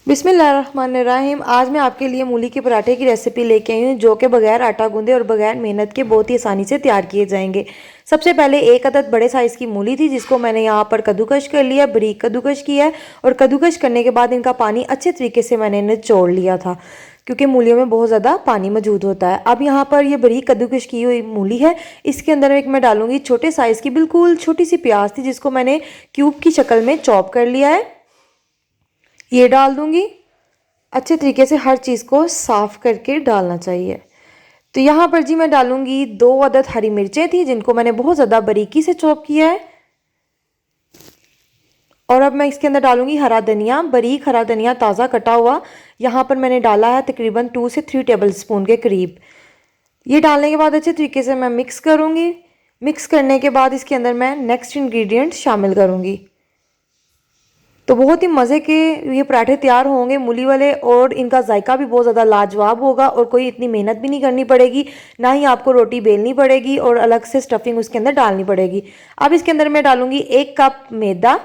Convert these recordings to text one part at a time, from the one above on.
बिस्मिल्लाहिर्रहमानिर्रहीम। आज मैं आपके लिए मूली के पराठे की रेसिपी लेके आई हूँ जो कि बगैर आटा गूंदे और बगैर मेहनत के बहुत ही आसानी से तैयार किए जाएंगे। सबसे पहले एक अदद बड़े साइज़ की मूली थी जिसको मैंने यहाँ पर कद्दूकश कर लिया, बारीक कद्दूकश किया है। और कद्दूकश करने के बाद इनका पानी अच्छे तरीके से मैंने निचोड़ लिया था क्योंकि मूलियों में बहुत ज़्यादा पानी मौजूद होता है। अब यहाँ पर ये बारीक कद्दूकश की हुई मूली है, इसके अंदर एक मैं डालूंगी छोटे साइज़ की बिल्कुल छोटी सी प्याज थी जिसको मैंने क्यूब की शक्ल में चॉप कर लिया है, ये डाल दूंगी। अच्छे तरीके से हर चीज़ को साफ़ करके डालना चाहिए। तो यहाँ पर जी मैं डालूंगी 2 अदद हरी मिर्चें थी जिनको मैंने बहुत ज़्यादा बारीकी से चॉप किया है। और अब मैं इसके अंदर डालूंगी हरा धनिया, बारीक हरा धनिया ताज़ा कटा हुआ। यहाँ पर मैंने डाला है तकरीबन 2 से 3 टेबल स्पून के करीब। ये डालने के बाद अच्छे तरीके से मैं मिक्स करूँगी। मिक्स करने के बाद इसके अंदर मैं नेक्स्ट इंग्रेडिएंट शामिल करूँगी। तो बहुत ही मज़े के ये पराठे तैयार होंगे मूली वाले, और इनका जायका भी बहुत ज़्यादा लाजवाब होगा और कोई इतनी मेहनत भी नहीं करनी पड़ेगी, ना ही आपको रोटी बेलनी पड़ेगी और अलग से स्टफिंग उसके अंदर डालनी पड़ेगी। अब इसके अंदर मैं डालूंगी 1 कप मैदा।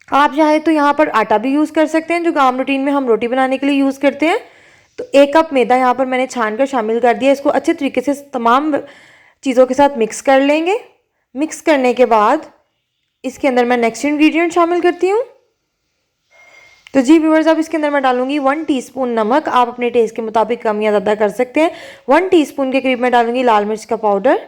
आप चाहे तो यहाँ पर आटा भी यूज़ कर सकते हैं जो आम रूटीन में हम रोटी बनाने के लिए यूज़ करते हैं। तो 1 कप मैदा यहाँ पर मैंने छान कर शामिल कर दिया। इसको अच्छे तरीके से तमाम चीज़ों के साथ मिक्स कर लेंगे। मिक्स करने के बाद इसके अंदर मैं नेक्स्ट इंग्रेडिएंट शामिल करती हूँ। तो जी व्यूअर्स, अब इसके अंदर मैं डालूंगी 1 टीस्पून नमक। आप अपने टेस्ट के मुताबिक कम या ज़्यादा कर सकते हैं। 1 टीस्पून के करीब मैं डालूंगी लाल मिर्च का पाउडर।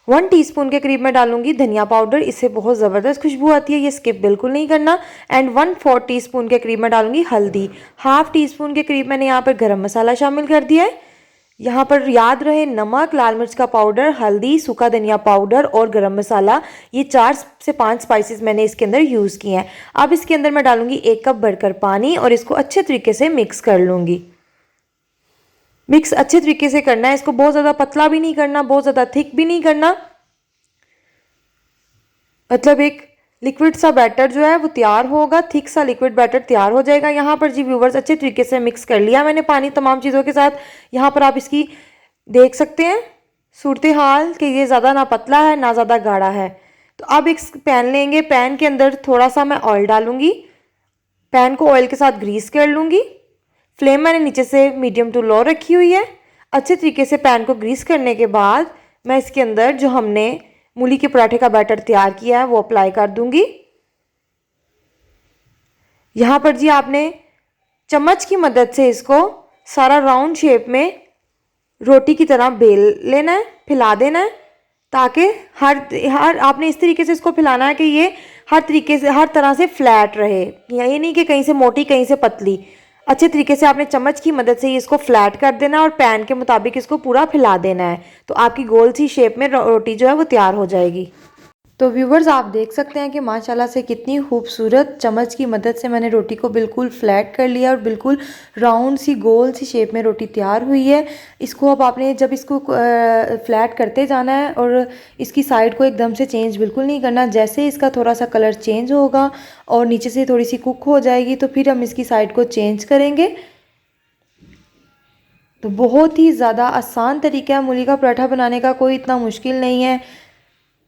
1 टीस्पून के करीब मैं डालूंगी धनिया पाउडर, इससे बहुत ज़बरदस्त खुशबू आती है, ये स्किप बिल्कुल नहीं करना। एंड 1/4 टीस्पून के करीब मैं डालूंगी हल्दी। हाफ टी स्पून के करीब मैंने यहाँ पर गरम मसाला शामिल कर दिया है। यहाँ पर याद रहे नमक, लाल मिर्च का पाउडर, हल्दी, सूखा धनिया पाउडर और गरम मसाला, ये 4 से 5 स्पाइसेस मैंने इसके अंदर यूज़ किए हैं। अब इसके अंदर मैं डालूंगी 1 कप भरकर पानी और इसको अच्छे तरीके से मिक्स कर लूँगी। मिक्स अच्छे तरीके से करना है, इसको बहुत ज़्यादा पतला भी नहीं करना, बहुत ज़्यादा थिक भी नहीं करना। मतलब एक लिक्विड सा बैटर जो है वो तैयार होगा, थिक सा लिक्विड बैटर तैयार हो जाएगा। यहाँ पर जी व्यूवर्स अच्छे तरीके से मिक्स कर लिया मैंने पानी तमाम चीज़ों के साथ। यहाँ पर आप इसकी देख सकते हैं सूरत हाल कि ये ज़्यादा ना पतला है ना ज़्यादा गाढ़ा है। तो अब एक पैन लेंगे, पैन के अंदर थोड़ा सा मैं ऑयल डालूंगी। पैन को ऑयल के साथ ग्रीस कर लूँगी। फ्लेम मैंने नीचे से मीडियम टू लो रखी हुई है। अच्छे तरीके से पैन को ग्रीस करने के बाद मैं इसके अंदर जो हमने मूली के पराठे का बैटर तैयार किया है वो अप्लाई कर दूंगी। यहाँ पर जी आपने चम्मच की मदद से इसको सारा राउंड शेप में रोटी की तरह बेल लेना है, फैला देना है, ताकि हर आपने इस तरीके से इसको फैलाना है कि ये हर तरीके से हर तरह से फ्लैट रहे। ये नहीं कि कहीं से मोटी कहीं से पतली। अच्छे तरीके से आपने चम्मच की मदद से इसको फ्लैट कर देना और पैन के मुताबिक इसको पूरा फैला देना है। तो आपकी गोल सी शेप में रोटी जो है वो तैयार हो जाएगी। तो व्यूवर्स आप देख सकते हैं कि माशाल्लाह से कितनी खूबसूरत चम्मच की मदद से मैंने रोटी को बिल्कुल फ्लैट कर लिया और बिल्कुल राउंड सी गोल सी शेप में रोटी तैयार हुई है। इसको अब आपने जब इसको फ्लैट करते जाना है और इसकी साइड को एकदम से चेंज बिल्कुल नहीं करना। जैसे इसका थोड़ा सा कलर चेंज होगा और नीचे से थोड़ी सी कुक हो जाएगी तो फिर हम इसकी साइड को चेंज करेंगे। तो बहुत ही ज़्यादा आसान तरीका है मूली का पराठा बनाने का, कोई इतना मुश्किल नहीं है।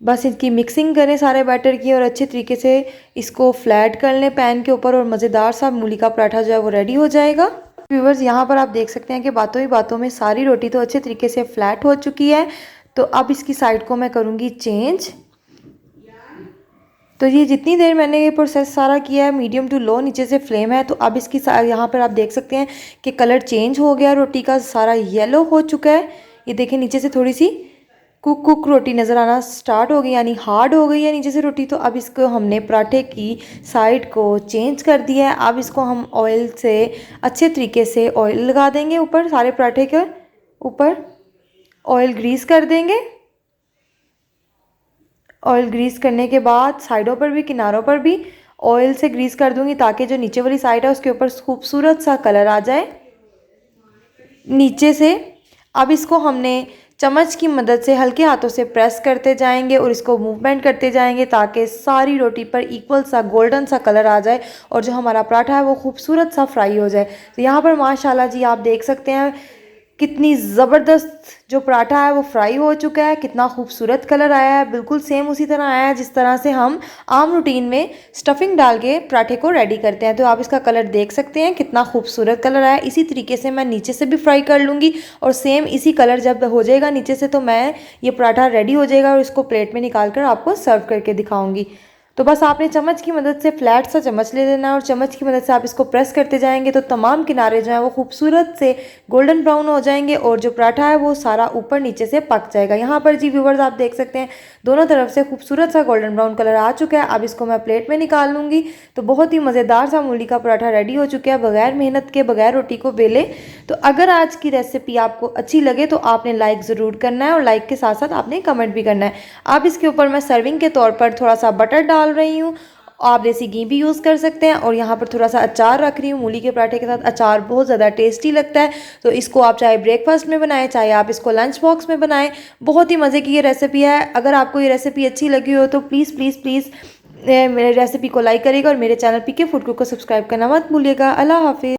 बस इसकी मिक्सिंग करें सारे बैटर की और अच्छे तरीके से इसको फ्लैट कर लें पैन के ऊपर और मज़ेदार सा मूली का पराठा जो है वो रेडी हो जाएगा। व्यूवर्स यहाँ पर आप देख सकते हैं कि बातों ही बातों में सारी रोटी तो अच्छे तरीके से फ्लैट हो चुकी है। तो अब इसकी साइड को मैं करूँगी चेंज। तो ये जितनी देर मैंने ये प्रोसेस सारा किया है, मीडियम टू लो नीचे से फ्लेम है। तो अब इसकी यहाँ पर आप देख सकते हैं कि कलर चेंज हो गया, रोटी का सारा येलो हो चुका है। ये देखें नीचे से थोड़ी सी कुक रोटी नज़र आना स्टार्ट हो गई, यानी हार्ड हो गई है नीचे से रोटी। तो अब इसको हमने पराठे की साइड को चेंज कर दिया है। अब इसको हम ऑयल से अच्छे तरीके से ऑयल लगा देंगे ऊपर, सारे पराठे के ऊपर ऑयल ग्रीस कर देंगे। ऑयल ग्रीस करने के बाद साइडों पर भी किनारों पर भी ऑयल से ग्रीस कर दूंगी ताकि जो नीचे वाली साइड है उसके ऊपर खूबसूरत सा कलर आ जाए नीचे से। अब इसको हमने चम्मच की मदद से हल्के हाथों से प्रेस करते जाएंगे और इसको मूवमेंट करते जाएंगे ताकि सारी रोटी पर इक्वल सा गोल्डन सा कलर आ जाए और जो हमारा पराठा है वो खूबसूरत सा फ्राई हो जाए। तो यहाँ पर माशाल्लाह जी आप देख सकते हैं कितनी ज़बरदस्त जो पराठा है वो फ्राई हो चुका है, कितना खूबसूरत कलर आया है, बिल्कुल सेम उसी तरह आया है जिस तरह से हम आम रूटीन में स्टफिंग डाल के पराठे को रेडी करते हैं। तो आप इसका कलर देख सकते हैं कितना खूबसूरत कलर आया है। इसी तरीके से मैं नीचे से भी फ्राई कर लूँगी और सेम इसी कलर जब हो जाएगा नीचे से तो मैं ये पराठा रेडी हो जाएगा और इसको प्लेट में निकाल कर आपको सर्व करके दिखाऊँगी। तो बस आपने चम्मच की मदद से फ्लैट सा चम्मच ले लेना है और चम्मच की मदद से आप इसको प्रेस करते जाएंगे तो तमाम किनारे जो हैं वो खूबसूरत से गोल्डन ब्राउन हो जाएंगे और जो पराठा है वो सारा ऊपर नीचे से पक जाएगा। यहाँ पर जी व्यूवर्स आप देख सकते हैं दोनों तरफ से खूबसूरत सा गोल्डन ब्राउन कलर आ चुका है। अब इसको मैं प्लेट में निकाल लूँगी। तो बहुत ही मज़ेदार सा मूली का पराठा रेडी हो चुका है बगैर मेहनत के, बगैर रोटी को बेले। तो अगर आज की रेसिपी आपको अच्छी लगे तो आपने लाइक ज़रूर करना है और लाइक के साथ साथ आपने कमेंट भी करना है। अब इसके ऊपर मैं सर्विंग के तौर पर थोड़ा सा बटर डाल रही हूँ, आप देसी घी भी यूज़ कर सकते हैं। और यहाँ पर थोड़ा सा अचार रख रही हूँ, मूली के पराठे के साथ अचार बहुत ज़्यादा टेस्टी लगता है। तो इसको आप चाहे ब्रेकफास्ट में बनाएं, चाहे आप इसको लंच बॉक्स में बनाएं, बहुत ही मज़े की ये रेसिपी है। अगर आपको ये रेसिपी अच्छी लगी हो तो प्लीज़ प्लीज़ प्लीज़ मेरे रेसिपी को लाइक करिएगा और मेरे चैनल पीके फूड कुक को सब्सक्राइब करना मत भूलिएगा। अल्लाह हाफिज़।